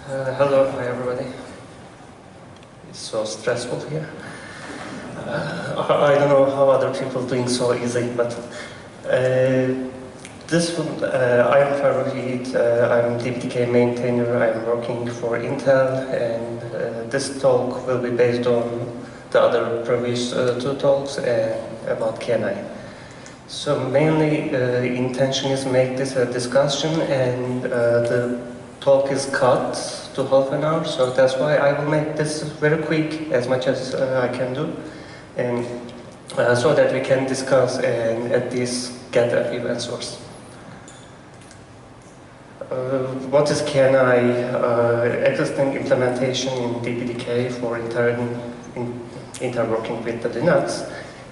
Hello, hi everybody. It's so stressful here. I don't know how other people doing so easy, but this one, I am Farouk. I'm DPDK maintainer. I'm working for Intel, and this talk will be based on the other previous two talks about KNI. So mainly, intention is make this a discussion, and the talk is cut to half an hour, so that's why I will make this very quick, as much as I can do, and so that we can discuss and at least get a few answers. What is KNI? Existing implementation in DPDK for interworking with the Linux.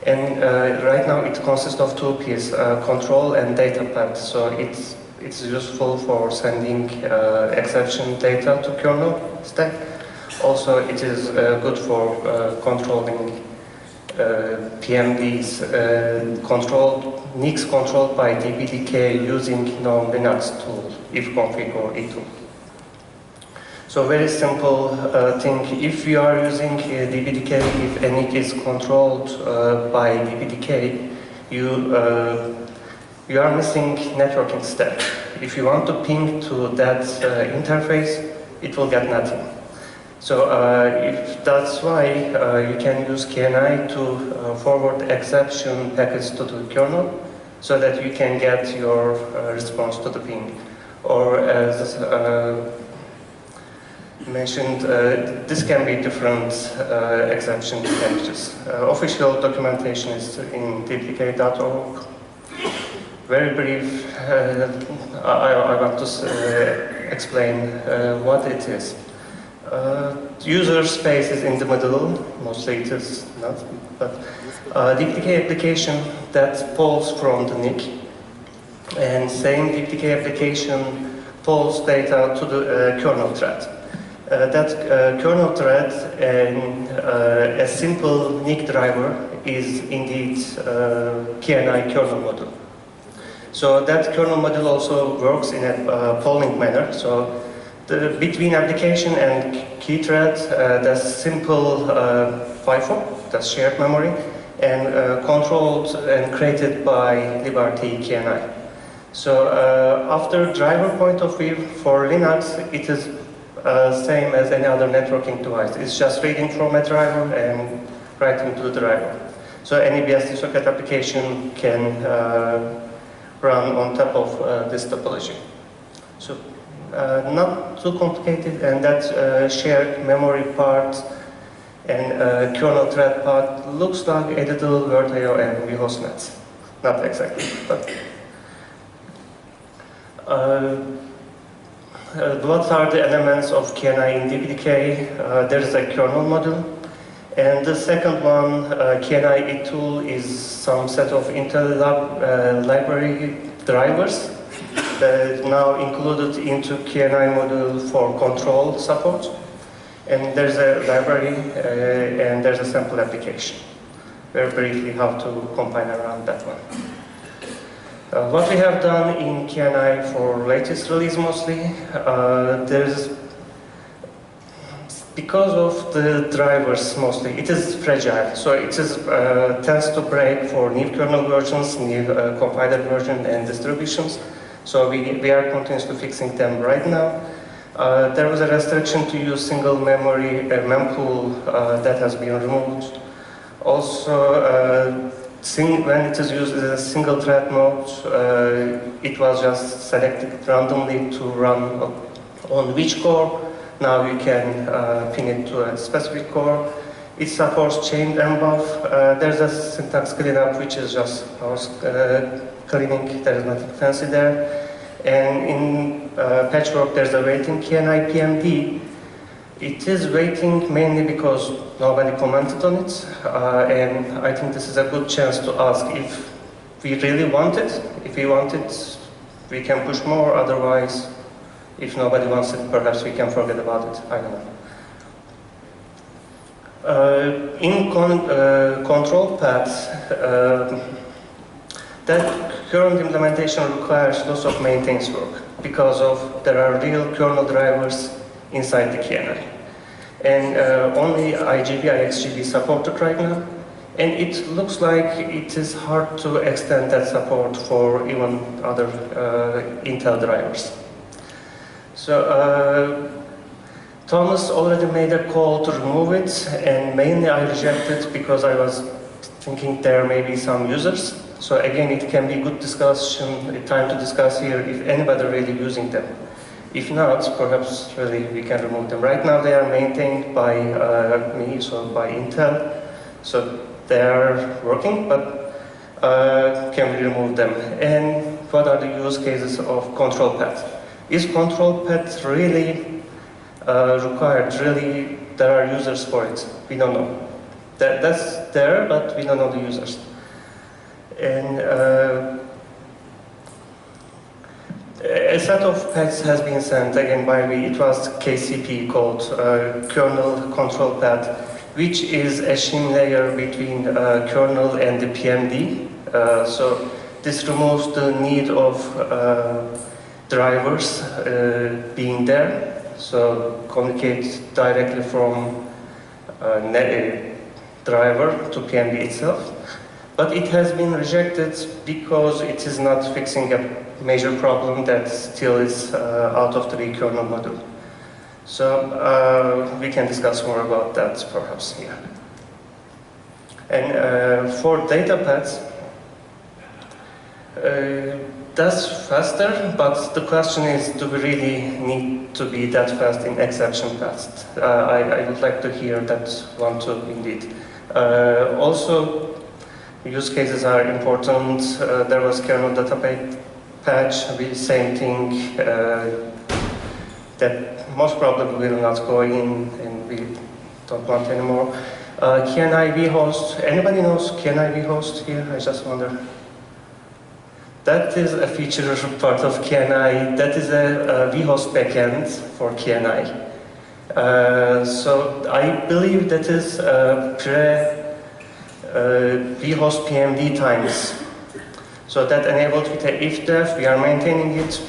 And right now it consists of two pieces, control and data path. So it's useful for sending exception data to kernel stack. Also, it is good for controlling PMDs, NICs controlled by DPDK using non-Linux tool, ifconfig or eTool. So very simple thing, if you are using DPDK, if a NIC is controlled by DPDK, you are missing networking stack. If you want to ping to that interface, it will get nothing. So that's why you can use KNI to forward exception packets to the kernel, so that you can get your response to the ping. Or as mentioned, this can be different exception packages. Official documentation is in dpdk.org. Very brief, I want to explain what it is. User space is in the middle, mostly it is not, but DPDK application that pulls from the NIC, and same DPDK application pulls data to the kernel thread. That kernel thread and a simple NIC driver is indeed KNI kernel module. So that kernel module also works in a polling manner. So between application and key thread, that's simple FIFO, that's shared memory, and controlled and created by libRT KNI. So after driver point of view, for Linux, it is same as any other networking device. It's just reading from a driver and writing to the driver. So any BSD socket application can run on top of this topology. So not too complicated, and that shared memory part and kernel thread part looks like Edital, Word.io, and vHostNet. Not exactly, but what are the elements of KNI in DPDK? There is a kernel module, and the second one, KNI eTool, is some set of Intel library drivers that is now included into KNI module for control support. And there's a library and there's a sample application. Very briefly how to combine around that one. What we have done in KNI for latest release mostly, because of the drivers mostly, it is fragile. So it is, tends to break for new kernel versions, new compiler version and distributions. So we are continuously fixing them right now. There was a restriction to use single memory mempool that has been removed. Also, when it is used as a single thread mode, it was just selected randomly to run on which core. Now you can pin it to a specific core. It supports chained MBUF. There's a syntax cleanup, which is just house cleaning. There is nothing fancy there. And in patchwork, there's a waiting KNI PMD. It is waiting mainly because nobody commented on it, and I think this is a good chance to ask if we really want it. If we want it, we can push more. Otherwise, if nobody wants it, perhaps we can forget about it. I don't know. In control paths, that current implementation requires lots of maintenance work because there are real kernel drivers inside the KNI. And only IGB, IXGB supported right now. And it looks like it is hard to extend that support for even other Intel drivers. So Thomas already made a call to remove it, and mainly I rejected because I was thinking there may be some users. So again, it can be good discussion, time to discuss here if anybody really using them. If not, perhaps really we can remove them. Right now they are maintained by me, so by Intel. So they are working, but can we remove them? And what are the use cases of control path? Is control path really required? Really, there are users for it? We don't know. That's there, but we don't know the users. And a set of paths has been sent again by me. It was KCP called kernel control path, which is a shim layer between kernel and the PMD. So this removes the need of drivers being there. So communicate directly from driver to PMD itself. But it has been rejected because it is not fixing a major problem that still is out of the kernel module. So we can discuss more about that perhaps here. And for data paths, that's faster, but the question is, do we really need to be that fast in exception paths? I would like to hear that one too, indeed. Also, use cases are important. There was kernel database patch, the same thing, that most probably will not go in and we don't want anymore. KNI vhost, anybody knows KNI vhost here? I just wonder. That is a feature part of KNI. That is a vhost backend for KNI. So I believe that is vhost PMD times. So that enabled with a if-def, we are maintaining it.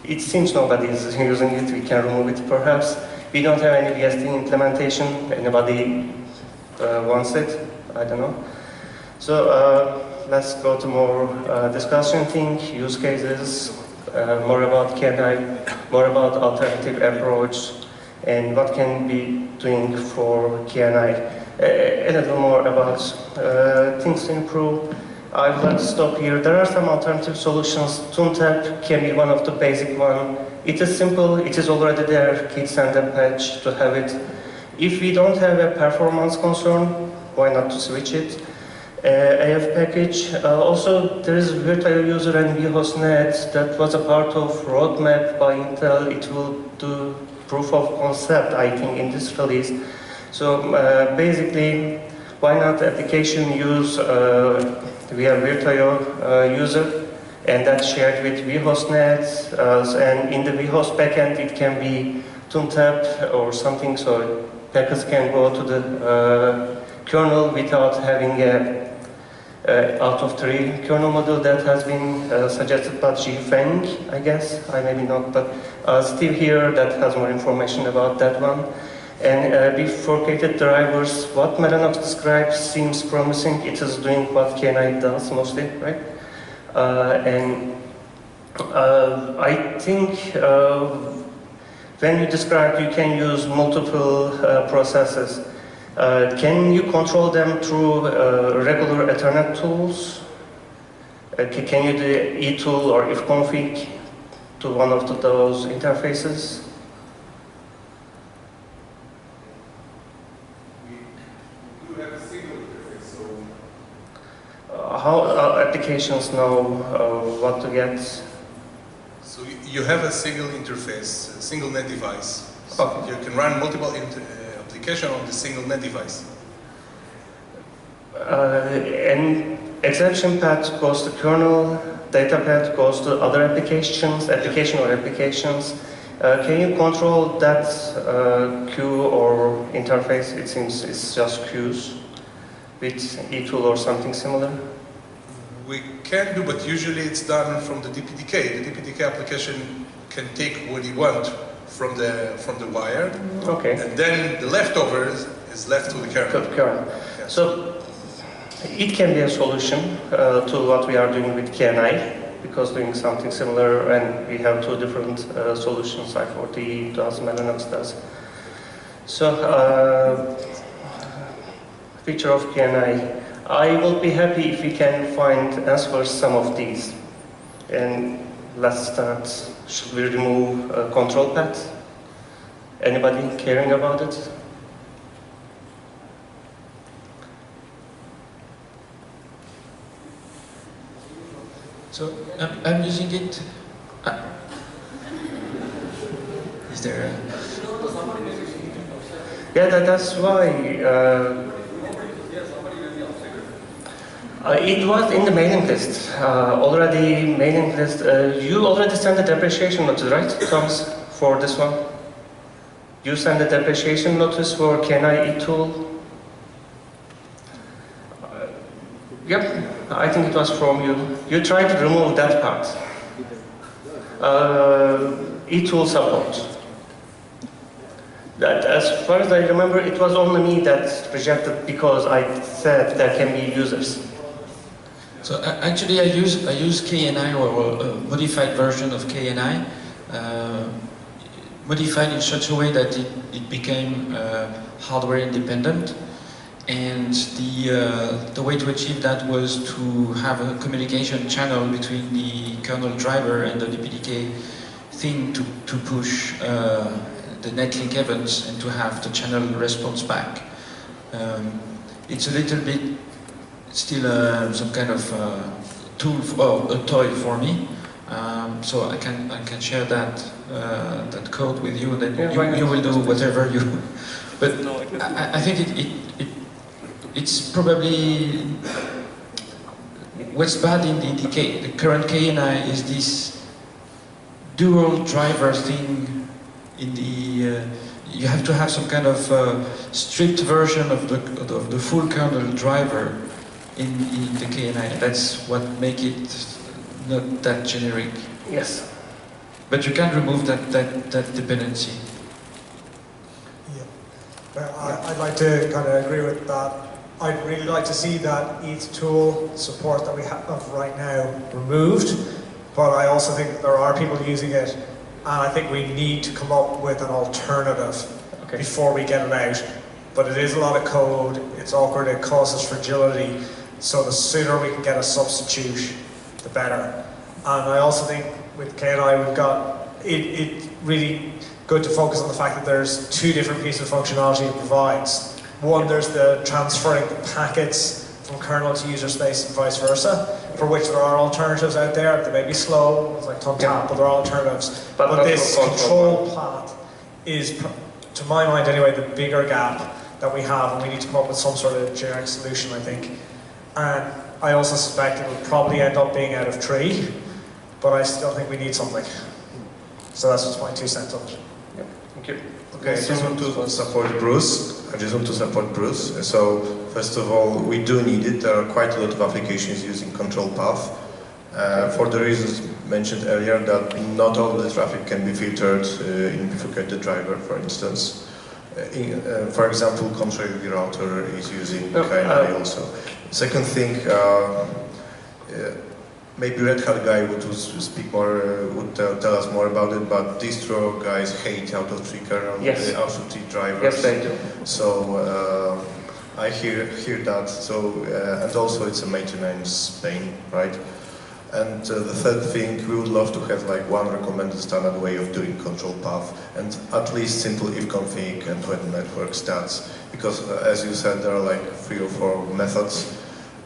It seems nobody is using it, we can remove it perhaps. We don't have any VST implementation. Anybody wants it? I don't know. So let's go to more discussion thing, use cases, more about KNI, more about alternative approach, and what can be doing for KNI. A little more about things to improve. I would like to stop here. There are some alternative solutions. ToonTap can be one of the basic one. It is simple, it is already there. Git send a patch to have it. If we don't have a performance concern, why not to switch it? AF package. Also, there is virtual user and vhostnet that was a part of roadmap by Intel. It will do proof of concept, I think, in this release. So basically, why not application use via virtual user, and that's shared with vhostnet, and in the vhost backend it can be ToonTap or something, so packets can go to the kernel without having a out of three kernel module that has been suggested by Feng, I guess, I maybe not, but Steve here that has more information about that one. And bifurcated drivers, what Mellanox describes seems promising. It is doing what KNI does mostly, right? And I think when you describe you can use multiple processes. Can you control them through regular Ethernet tools? Can you do eTool or ifconfig to one of those interfaces? We do have a single interface, so... how applications know what to get? So you have a single interface, a single net device. So okay. You can run multiple application on the single net device. And exception path goes to kernel, data path goes to other applications, application or applications. Can you control that queue or interface? It seems it's just queues with eTool or something similar. We can do, but usually it's done from the DPDK. The DPDK application can take what you want from the wire. Okay. And then the leftovers is left to the kernel. Yeah. So it can be a solution to what we are doing with KNI, because doing something similar, and we have two different solutions, I40 does, Linux does. So, feature of KNI. I will be happy if we can find answers some of these. And let's start. Should we remove control path? Anybody caring about it? So I'm using it. Is there a... Yeah, that's why it was in the mailing list. Already mailing list. You already sent the depreciation notice, right, Thomas, for this one? You sent the depreciation notice for KNI tool. Yep, I think it was from you. You tried to remove that part. E-tool support. That, as far as I remember, it was only me that rejected because I said there can be users. So actually, I use KNI, or a modified version of KNI, modified in such a way that it became hardware independent. And the way to achieve that was to have a communication channel between the kernel driver and the DPDK thing to push the netlink events and to have the channel response back. It's a little bit still some kind of tool or a toy for me. So I can share that that code with you. Then you will do whatever you. But I think it's probably what's bad in the current KNI is this dual driver thing. In the you have to have some kind of stripped version of the full kernel driver in the KNI. That's what makes it not that generic. Yes. But you can remove that dependency. Yeah. Well, I'd like to kind of agree with that. I'd really like to see that ETH tool support that we have right now removed, but I also think that there are people using it, and I think we need to come up with an alternative before we get it out. But it is a lot of code, it's awkward, it causes fragility, so the sooner we can get a substitute, the better. And I also think with KNI we've got, it really good to focus on the fact that there's two different pieces of functionality it provides. One, there's the transferring the packets from kernel to user space and vice versa, for which there are alternatives out there. They may be slow, it's like TomTap, but there are alternatives. But this control path is, to my mind anyway, the bigger gap that we have, and we need to come up with some sort of generic solution, I think. And I also suspect it will probably end up being out of tree, but I still think we need something. So that's just my 2 cents on it. Yep. Thank you. Okay, I just want to support Bruce. So, first of all, we do need it. There are quite a lot of applications using control path. For the reasons mentioned earlier, that not all the traffic can be filtered in bifurcated driver, for instance. For example, control router is using KNI also. Second thing, maybe Red Hat guy would speak more, would tell us more about it, but distro guys hate out-of-tree kernel, out-of-tree drivers. Yes, they do. So I hear that. So and also it's a maintenance pain, right? And the third thing, we would love to have like one recommended standard way of doing control path, and at least simple if config and when network stats, because as you said, there are like 3 or 4 methods,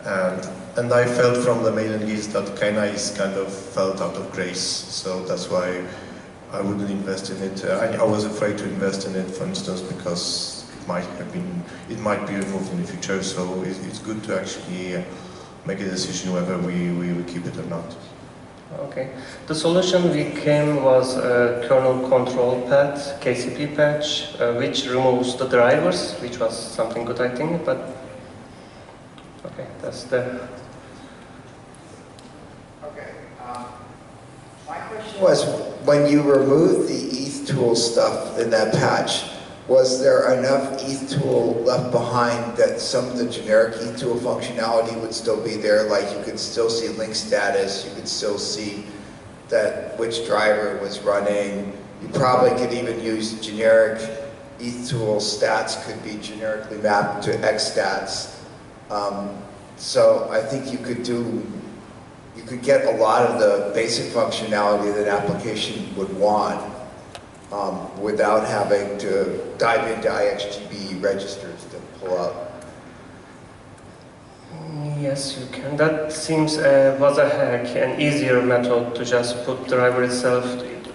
and I felt from the mailing list that KNI is kind of felt out of grace, so that's why I wouldn't invest in it. I was afraid to invest in it, for instance, because it might be removed in the future, so it's good to actually make a decision whether we keep it or not. Okay. The solution we came was a kernel control path, KCP patch, which removes the drivers, which was something good, I think, but okay, that's the... Okay. My question was, when you remove the ETH tool stuff in that patch, was there enough ETH tool left behind that some of the generic ETH tool functionality would still be there? Like you could still see link status, you could still see that which driver was running. You probably could even use generic ETH tool stats could be generically mapped to X stats. So I think you could get a lot of the basic functionality that an application would want without having to dive into IXGB registers to pull up. Yes, you can. That seems was a hack, an easier method to just put the driver itself.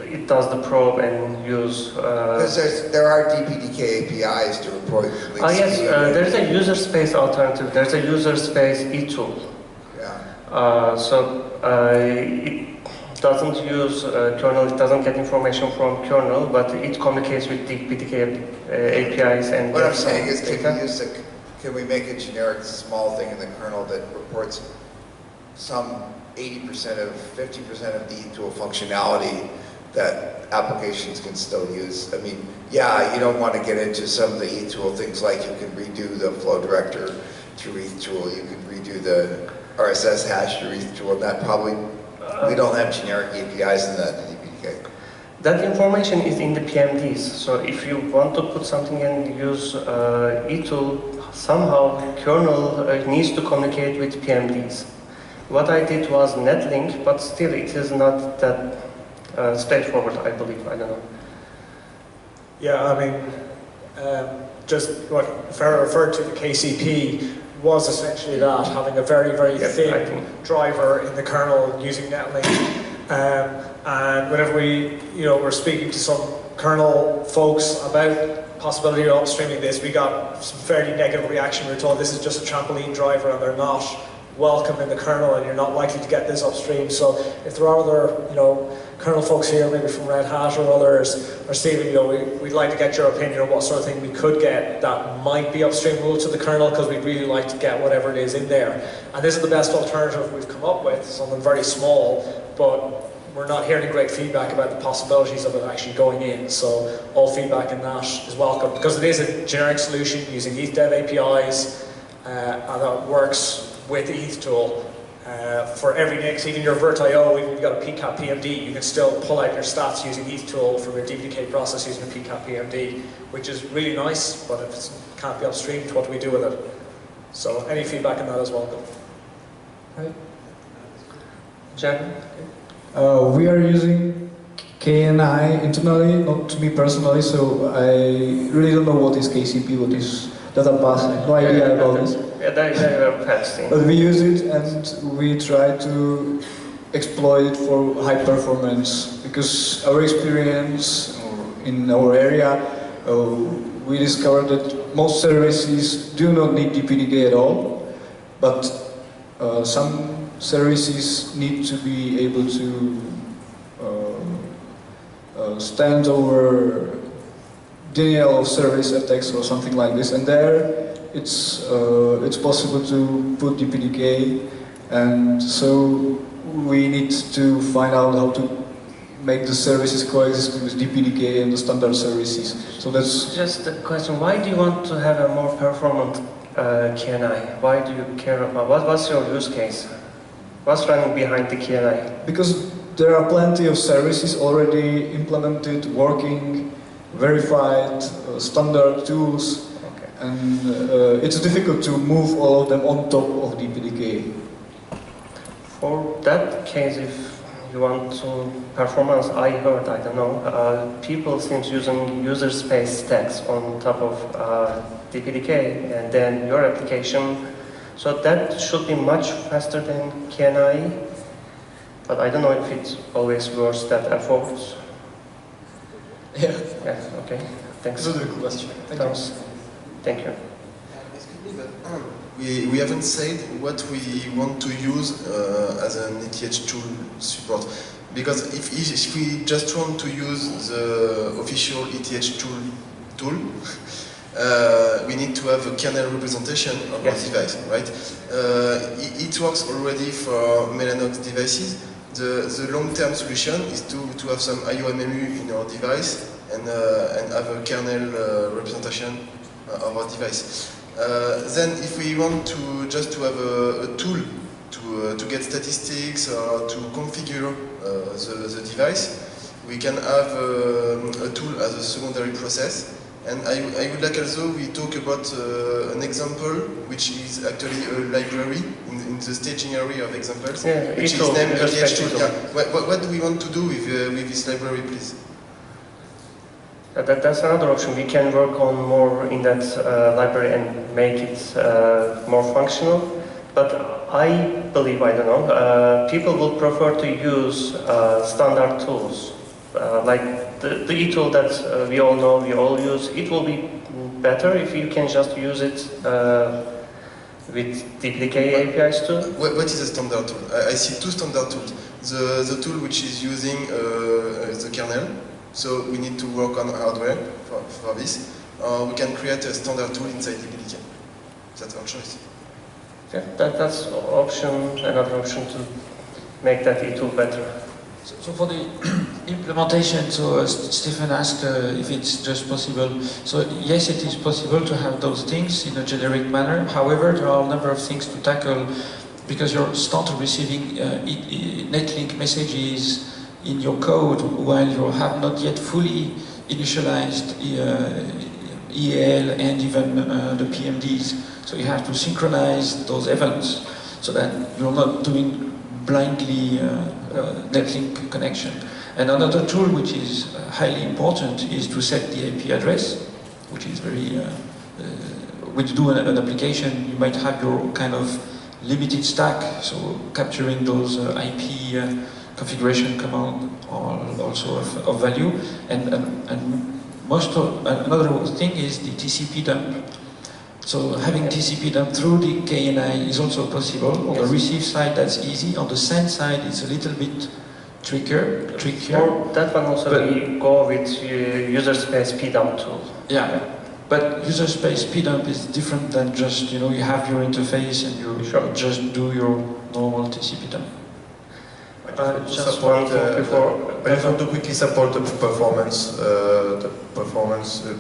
It does the probe and use. Because there are DPDK APIs to report links. Yes, there's a user space alternative. There's a user space eTool. Yeah. It doesn't use kernel. It doesn't get information from kernel, but it communicates with DPDK APIs and. What I'm saying is, can we make a generic small thing in the kernel that reports some 80% of 50% of the eTool functionality that applications can still use? I mean, yeah, you don't want to get into some of the eTool things like you can redo the flow director through eTool, you can redo the RSS hash through eTool, and that probably, we don't have generic APIs in that DPDK. That information is in the PMDs, so if you want to put something and use eTool, somehow kernel needs to communicate with PMDs. What I did was netlink, but still it is not that straightforward, I believe. I don't know. Yeah, I mean, just what Farah referred to, the KCP, was essentially that, having a very, very thin driver in the kernel using netlink. And whenever we're speaking to some kernel folks about possibility of upstreaming this, we got some fairly negative reaction. We were told this is just a trampoline driver and they're not welcome in the kernel and you're not likely to get this upstream. So if there are other, kernel folks here, maybe from Red Hat or others, or Stephen, we'd like to get your opinion on what sort of thing we could get that might be upstreamable to the kernel, because we'd really like to get whatever it is in there. And this is the best alternative we've come up with, something very small, but we're not hearing great feedback about the possibilities of it actually going in. So all feedback in that is welcome, because it is a generic solution using ETHDev APIs, and that works with the ETH tool. For every NIX, even your VirtIO, even if you've got a PCAP PMD, you can still pull out your stats using ETH tool from your DPDK process using a PCAP PMD, which is really nice, but if it can't be upstreamed, what do we do with it? So any feedback on that is welcome. Right. Jen? We are using KNI internally, not to me personally, so I really don't know what is KCP, what is databus, I have no idea about this. Yeah, they were testing. But we use it and we try to exploit it for high performance, because our experience in our area, we discovered that most services do not need DPDK at all, but some services need to be able to stand over denial of service attacks or something like this, and there it's possible to put DPDK, and so we need to find out how to make the services coexist with DPDK and the standard services. So that's just a question. Why do you want to have a more performant KNI? Why do you care about what's your use case? What's running behind the KNI? because there are plenty of services already implemented, working, verified, standard tools. And it's difficult to move all of them on top of DPDK. For that case, if you want to performance, I don't know, people seems using user space stacks on top of DPDK and then your application. So that should be much faster than KNI, but I don't know if it's always worth that effort. Yeah. Yeah, okay, thanks. That's a good question. Thank you. We haven't said what we want to use as an ETH tool support, because if we just want to use the official ETH tool, we need to have a kernel representation of our device, right? It works already for Mellanox devices. The long-term solution is to have some IOMMU in our device and have a kernel representation of our device. Then if we want to just to have a tool to get statistics or to configure the device, we can have a tool as a secondary process. And I would like also we talk about an example which is actually a library in the staging area of examples, which is named ETH2. Yeah. What do we want to do with this library, please? That's another option. We can work on more in that library and make it more functional. But I believe, I don't know, people will prefer to use standard tools. Like the eTool that we all know, we all use. It will be better if you can just use it with DPDK APIs too. What is a standard tool? I see two standard tools. The tool which is using the kernel. So we need to work on hardware for this. We can create a standard tool inside DPDK. That's our choice. Yeah, that's another option to make that eTool better. So for the implementation, so Stephen asked if it's just possible. So yes, it is possible to have those things in a generic manner. However, there are a number of things to tackle because you start receiving netlink messages in your code while you have not yet fully initialized EAL and even the PMDs. So you have to synchronize those events so that you're not doing blindly netlink connection. And another tool which is highly important is to set the IP address, which is very, when you do an application, you might have your kind of limited stack, so capturing those IP configuration command are also of value. And another thing is the TCP dump. So having TCP dump through the KNI is also possible. On the receive side, that's easy. On the send side, it's a little bit trickier. For that one also, we go with user space pdump tool. Yeah, but user space pdump is different than just, you have your interface and you just do your normal TCP dump. Just one thing before. I just want to quickly support the performance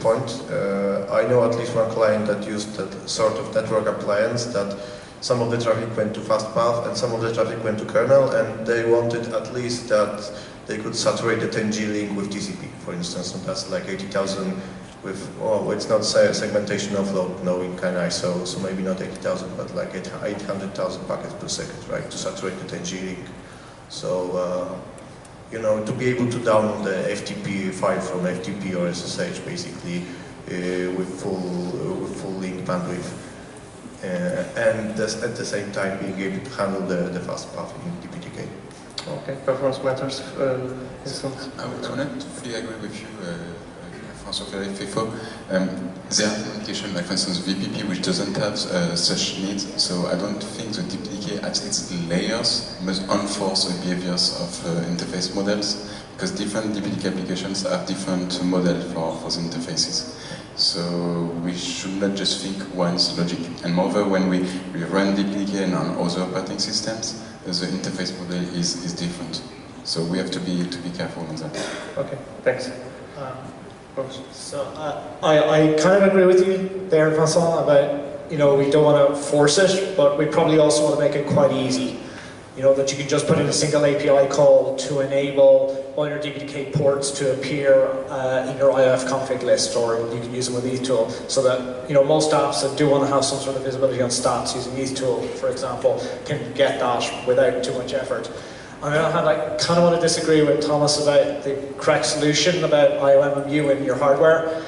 point. I know at least one client that used that sort of network appliance that some of the traffic went to fast path and some of the traffic went to kernel, and they wanted at least that they could saturate the 10G link with TCP, for instance, and that's like 80,000 with, it's not segmentation offload, knowing KNI, so maybe not 80,000, but like 800,000 packets per second, right, to saturate the 10G link. So, to be able to download the FTP file from FTP or SSH, basically, with full link bandwidth, and at the same time being able to handle the fast path in DPDK. Okay, performance matters. I would not fully agree with you, François Fefo. There are applications like, for instance, VPP, which doesn't have such needs, so I don't think the DPDK at its layers must enforce the behaviors of interface models, because different DPDK applications have different models for the interfaces. So we should not just think one's logic. And moreover, when we run DPDK and on other operating systems, the interface model is different. So we have to be careful on that. Okay, thanks. So I kind of agree with you there, Vincent, about, we don't want to force it, but we probably also want to make it quite easy. That you can just put in a single API call to enable all your DPDK ports to appear in your IF config list, or you can use them with eTool, so that most apps that do want to have some sort of visibility on stats using eTool, for example, can get that without too much effort. On the other hand, I kind of want to disagree with Thomas about the correct solution about IOMMU in your hardware.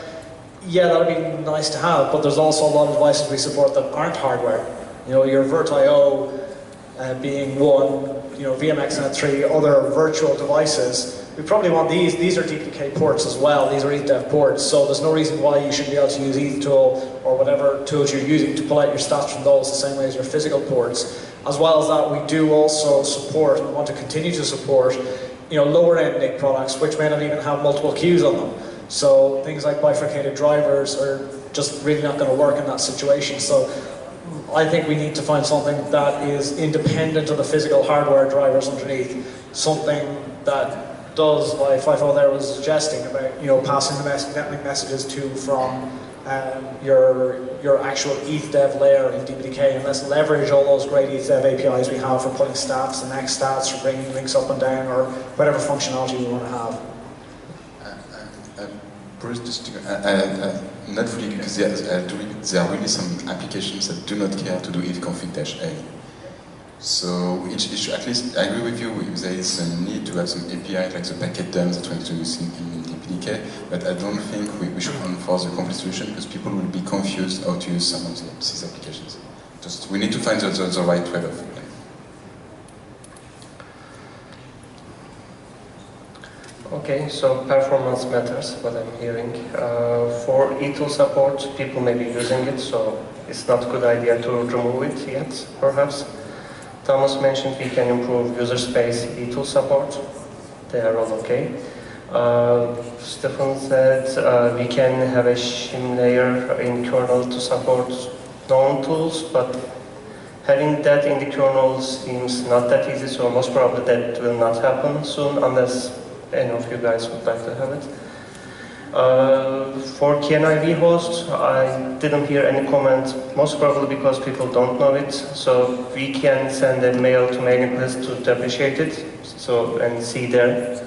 Yeah, that would be nice to have, but there's also a lot of devices we support that aren't hardware. Your VirtIO being one, VMXNet3, other virtual devices. We probably want these. These are DPDK ports as well. These are ETH ports, so there's no reason why you shouldn't be able to use eTool or whatever tools you're using to pull out your stats from those the same way as your physical ports. As well as that, we do also support and want to continue to support, lower end NIC products, which may not even have multiple queues on them. So things like bifurcated drivers are just really not going to work in that situation. So I think we need to find something that is independent of the physical hardware drivers underneath, something that does what FIFO there was suggesting about, you know, passing the network messages to from your actual ETH-dev layer in DPDK, and let's leverage all those great ETH-dev APIs we have for putting stats and next stats, for bringing links up and down, or whatever functionality we want to have. Bruce, just not really, because there are really some applications that do not care to do if config-a. So at least I agree with you, there is a need to have some API like the packet dumps that we're introducing in DPDK, but I don't think we should enforce the complete solution because people will be confused how to use some of these applications. Just we need to find the right trade-off. Okay, so performance matters, what I'm hearing. For eTool support, people may be using it, so it's not a good idea to remove it yet, perhaps. Thomas mentioned we can improve user space eTool support. They are all okay. Stefan said we can have a shim layer in kernel to support known tools, but having that in the kernel seems not that easy, so most probably that will not happen soon unless any of you guys would like to have it. For KNI vhost, I didn't hear any comment, most probably because people don't know it. So we can send a mail to mailing list to depreciate it, and see there.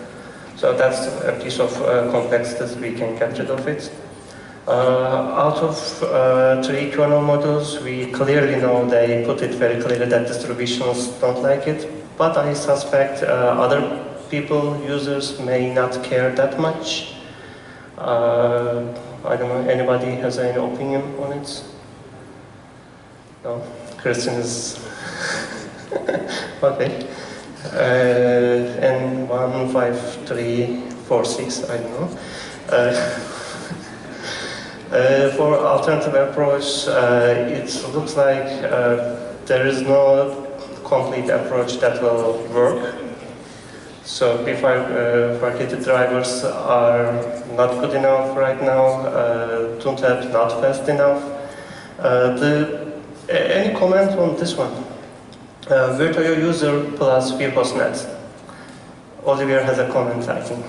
So that's a piece of complexity, we can get rid of it. Out of 3 kernel modules, we clearly know they put it very clearly that distributions don't like it, but I suspect other people, users, may not care that much. I don't know, anybody has any opinion on it? No? Christian is... okay. And 1, 5, 3, 4, 6, I don't know. For alternative approach, it looks like there is no complete approach that will work. So bifurcated drivers are not good enough right now, TuneTap not fast enough. Any comment on this one? Virtual user plus vHostNet. Olivier has a comment, I think.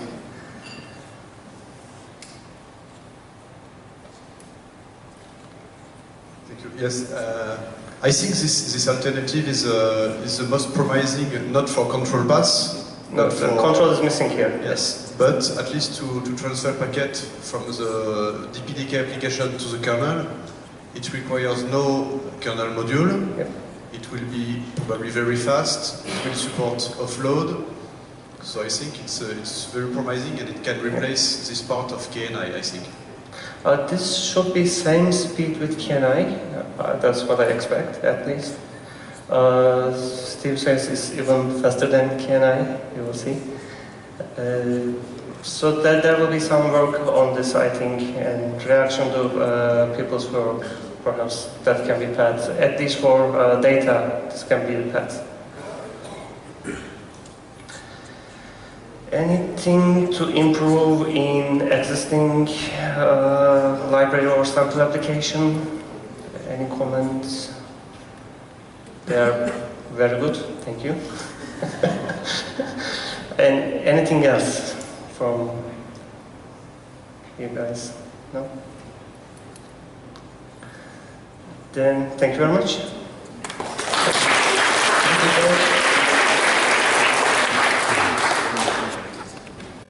Thank you. Yes, I think this alternative is the most promising, not for control paths. No, the control is missing here. Yes, but at least to transfer packet from the DPDK application to the kernel, it requires no kernel module. Yep. It will be probably very fast. It will support offload. So I think it's very promising, and it can replace this part of KNI, I think. This should be same speed with KNI. That's what I expect, at least. Steve says it's even faster than KNI, you will see. So there will be some work on this, I think, and reaction to people's work, perhaps that can be path. At least for data, this can be the path. Anything to improve in existing library or sample application? Any comments? They are very good, thank you. And anything else from you guys? No? Then thank you very much.